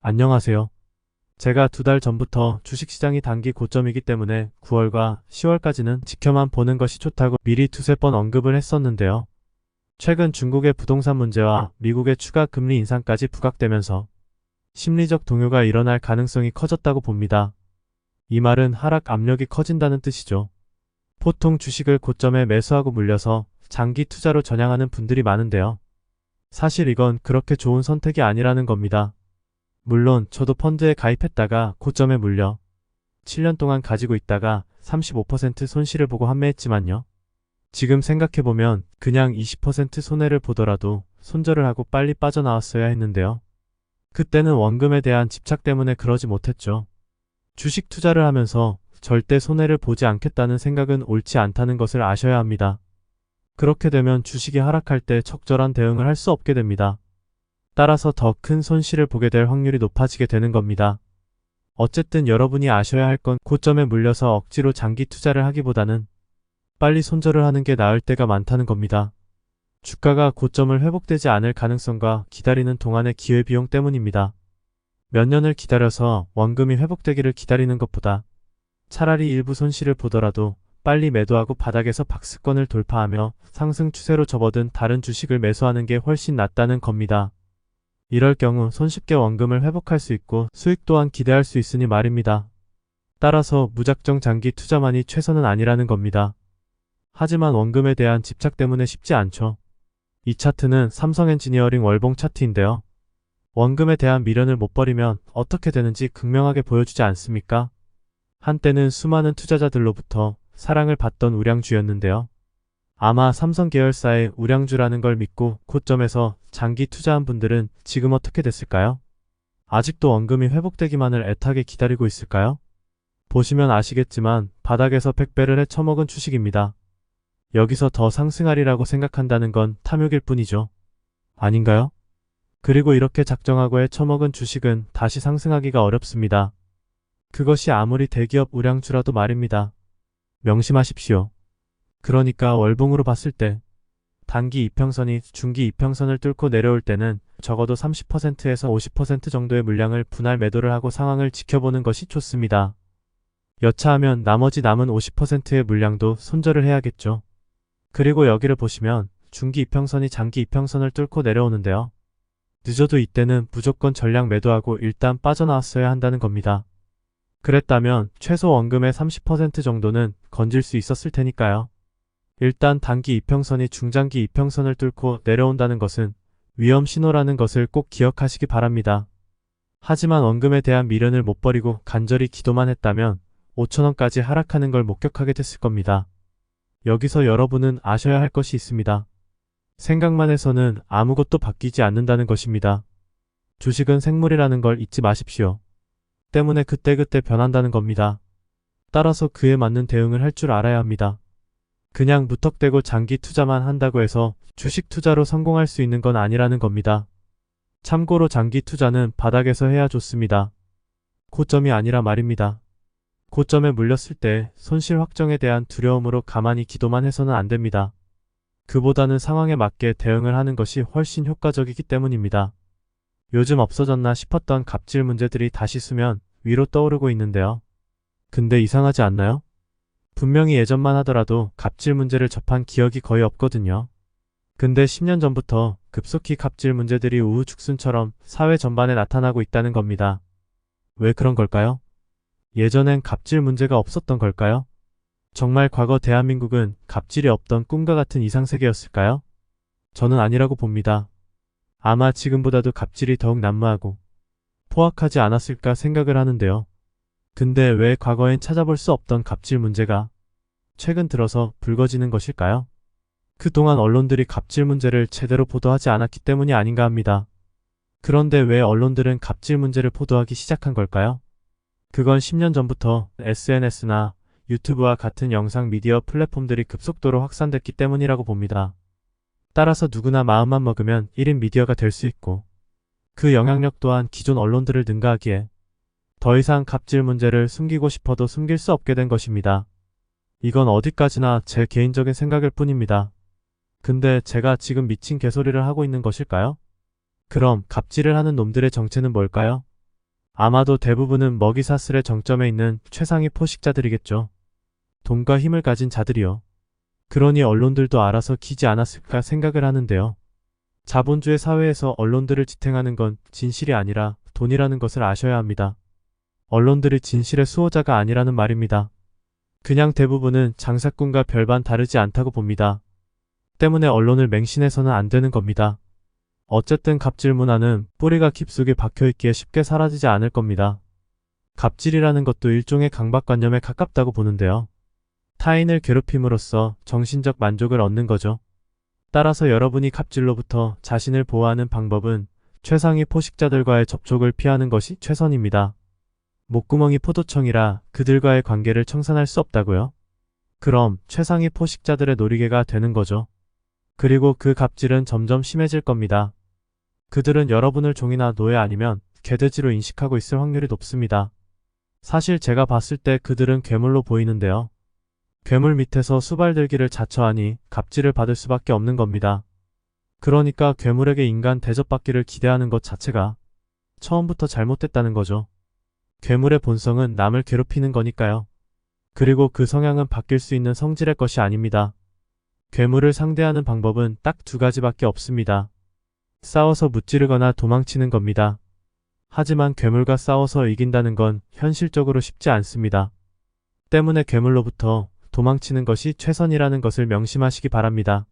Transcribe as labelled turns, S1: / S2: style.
S1: 안녕하세요. 제가 2달 전부터 주식시장이 단기 고점이기 때문에 9월과 10월까지는 지켜만 보는 것이 좋다고 미리 두세 번 언급을 했었는데요. 최근 중국의 부동산 문제와 미국의 추가 금리 인상까지 부각되면서 심리적 동요가 일어날 가능성이 커졌다고 봅니다. 이 말은 하락 압력이 커진다는 뜻이죠. 보통 주식을 고점에 매수하고 물려서 장기 투자로 전향하는 분들이 많은데요. 사실 이건 그렇게 좋은 선택이 아니라는 겁니다. 물론 저도 펀드에 가입했다가 고점에 물려 7년 동안 가지고 있다가 35% 손실을 보고 환매했지만요. 지금 생각해보면 그냥 20% 손해를 보더라도 손절을 하고 빨리 빠져나왔어야 했는데요. 그때는 원금에 대한 집착 때문에 그러지 못했죠. 주식 투자를 하면서 절대 손해를 보지 않겠다는 생각은 옳지 않다는 것을 아셔야 합니다. 그렇게 되면 주식이 하락할 때 적절한 대응을 할 수 없게 됩니다. 따라서 더 큰 손실을 보게 될 확률이 높아지게 되는 겁니다. 어쨌든 여러분이 아셔야 할 건 고점에 물려서 억지로 장기 투자를 하기보다는 빨리 손절을 하는 게 나을 때가 많다는 겁니다. 주가가 고점을 회복되지 않을 가능성과 기다리는 동안의 기회비용 때문입니다. 몇 년을 기다려서 원금이 회복되기를 기다리는 것보다 차라리 일부 손실을 보더라도 빨리 매도하고 바닥에서 박스권을 돌파하며 상승 추세로 접어든 다른 주식을 매수하는 게 훨씬 낫다는 겁니다. 이럴 경우 손쉽게 원금을 회복할 수 있고 수익 또한 기대할 수 있으니 말입니다. 따라서 무작정 장기 투자만이 최선은 아니라는 겁니다. 하지만 원금에 대한 집착 때문에 쉽지 않죠. 이 차트는 삼성엔지니어링 월봉 차트인데요. 원금에 대한 미련을 못 버리면 어떻게 되는지 극명하게 보여주지 않습니까? 한때는 수많은 투자자들로부터 사랑을 받던 우량주였는데요. 아마 삼성 계열사의 우량주라는 걸 믿고 고점에서 장기 투자한 분들은 지금 어떻게 됐을까요? 아직도 원금이 회복되기만을 애타게 기다리고 있을까요? 보시면 아시겠지만 바닥에서 100배를 헤쳐먹은 주식입니다. 여기서 더 상승하리라고 생각한다는 건 탐욕일 뿐이죠. 아닌가요? 그리고 이렇게 작정하고 헤쳐먹은 주식은 다시 상승하기가 어렵습니다. 그것이 아무리 대기업 우량주라도 말입니다. 명심하십시오. 그러니까 월봉으로 봤을 때 단기 이평선이 중기 이평선을 뚫고 내려올 때는 적어도 30%에서 50% 정도의 물량을 분할 매도를 하고 상황을 지켜보는 것이 좋습니다. 여차하면 나머지 남은 50%의 물량도 손절을 해야겠죠. 그리고 여기를 보시면 중기 이평선이 장기 이평선을 뚫고 내려오는데요. 늦어도 이때는 무조건 전량 매도하고 일단 빠져나왔어야 한다는 겁니다. 그랬다면 최소 원금의 30% 정도는 건질 수 있었을 테니까요. 일단 단기 이평선이 중장기 이평선을 뚫고 내려온다는 것은 위험 신호라는 것을 꼭 기억하시기 바랍니다. 하지만 원금에 대한 미련을 못 버리고 간절히 기도만 했다면 5천원까지 하락하는 걸 목격하게 됐을 겁니다. 여기서 여러분은 아셔야 할 것이 있습니다. 생각만 해서는 아무것도 바뀌지 않는다는 것입니다. 주식은 생물이라는 걸 잊지 마십시오. 때문에 그때그때 변한다는 겁니다. 따라서 그에 맞는 대응을 할 줄 알아야 합니다. 그냥 무턱대고 장기 투자만 한다고 해서 주식 투자로 성공할 수 있는 건 아니라는 겁니다. 참고로 장기 투자는 바닥에서 해야 좋습니다. 고점이 아니라 말입니다. 고점에 물렸을 때 손실 확정에 대한 두려움으로 가만히 기도만 해서는 안 됩니다. 그보다는 상황에 맞게 대응을 하는 것이 훨씬 효과적이기 때문입니다. 요즘 없어졌나 싶었던 갑질 문제들이 다시 수면 위로 떠오르고 있는데요. 근데 이상하지 않나요? 분명히 예전만 하더라도 갑질 문제를 접한 기억이 거의 없거든요. 근데 10년 전부터 급속히 갑질 문제들이 우후죽순처럼 사회 전반에 나타나고 있다는 겁니다. 왜 그런 걸까요? 예전엔 갑질 문제가 없었던 걸까요? 정말 과거 대한민국은 갑질이 없던 꿈과 같은 이상세계였을까요? 저는 아니라고 봅니다. 아마 지금보다도 갑질이 더욱 난무하고 포악하지 않았을까 생각을 하는데요. 근데 왜 과거엔 찾아볼 수 없던 갑질 문제가 최근 들어서 불거지는 것일까요? 그동안 언론들이 갑질 문제를 제대로 보도하지 않았기 때문이 아닌가 합니다. 그런데 왜 언론들은 갑질 문제를 보도하기 시작한 걸까요? 그건 10년 전부터 SNS나 유튜브와 같은 영상 미디어 플랫폼들이 급속도로 확산됐기 때문이라고 봅니다. 따라서 누구나 마음만 먹으면 1인 미디어가 될 수 있고 그 영향력 또한 기존 언론들을 능가하기에 더 이상 갑질 문제를 숨기고 싶어도 숨길 수 없게 된 것입니다. 이건 어디까지나 제 개인적인 생각일 뿐입니다. 근데 제가 지금 미친 개소리를 하고 있는 것일까요? 그럼 갑질을 하는 놈들의 정체는 뭘까요? 아마도 대부분은 먹이사슬의 정점에 있는 최상위 포식자들이겠죠. 돈과 힘을 가진 자들이요. 그러니 언론들도 알아서 기지 않았을까 생각을 하는데요. 자본주의 사회에서 언론들을 지탱하는 건 진실이 아니라 돈이라는 것을 아셔야 합니다. 언론들이 진실의 수호자가 아니라는 말입니다. 그냥 대부분은 장사꾼과 별반 다르지 않다고 봅니다. 때문에 언론을 맹신해서는 안 되는 겁니다. 어쨌든 갑질 문화는 뿌리가 깊숙이 박혀있기에 쉽게 사라지지 않을 겁니다. 갑질이라는 것도 일종의 강박관념에 가깝다고 보는데요. 타인을 괴롭힘으로써 정신적 만족을 얻는 거죠. 따라서 여러분이 갑질로부터 자신을 보호하는 방법은 최상위 포식자들과의 접촉을 피하는 것이 최선입니다. 목구멍이 포도청이라 그들과의 관계를 청산할 수 없다고요? 그럼 최상위 포식자들의 놀이개가 되는 거죠. 그리고 그 갑질은 점점 심해질 겁니다. 그들은 여러분을 종이나 노예 아니면 개돼지로 인식하고 있을 확률이 높습니다. 사실 제가 봤을 때 그들은 괴물로 보이는데요. 괴물 밑에서 수발들기를 자처하니 갑질을 받을 수밖에 없는 겁니다. 그러니까 괴물에게 인간 대접받기를 기대하는 것 자체가 처음부터 잘못됐다는 거죠. 괴물의 본성은 남을 괴롭히는 거니까요. 그리고 그 성향은 바뀔 수 있는 성질의 것이 아닙니다. 괴물을 상대하는 방법은 딱 두 가지밖에 없습니다. 싸워서 무찌르거나 도망치는 겁니다. 하지만 괴물과 싸워서 이긴다는 건 현실적으로 쉽지 않습니다. 때문에 괴물로부터 도망치는 것이 최선이라는 것을 명심하시기 바랍니다.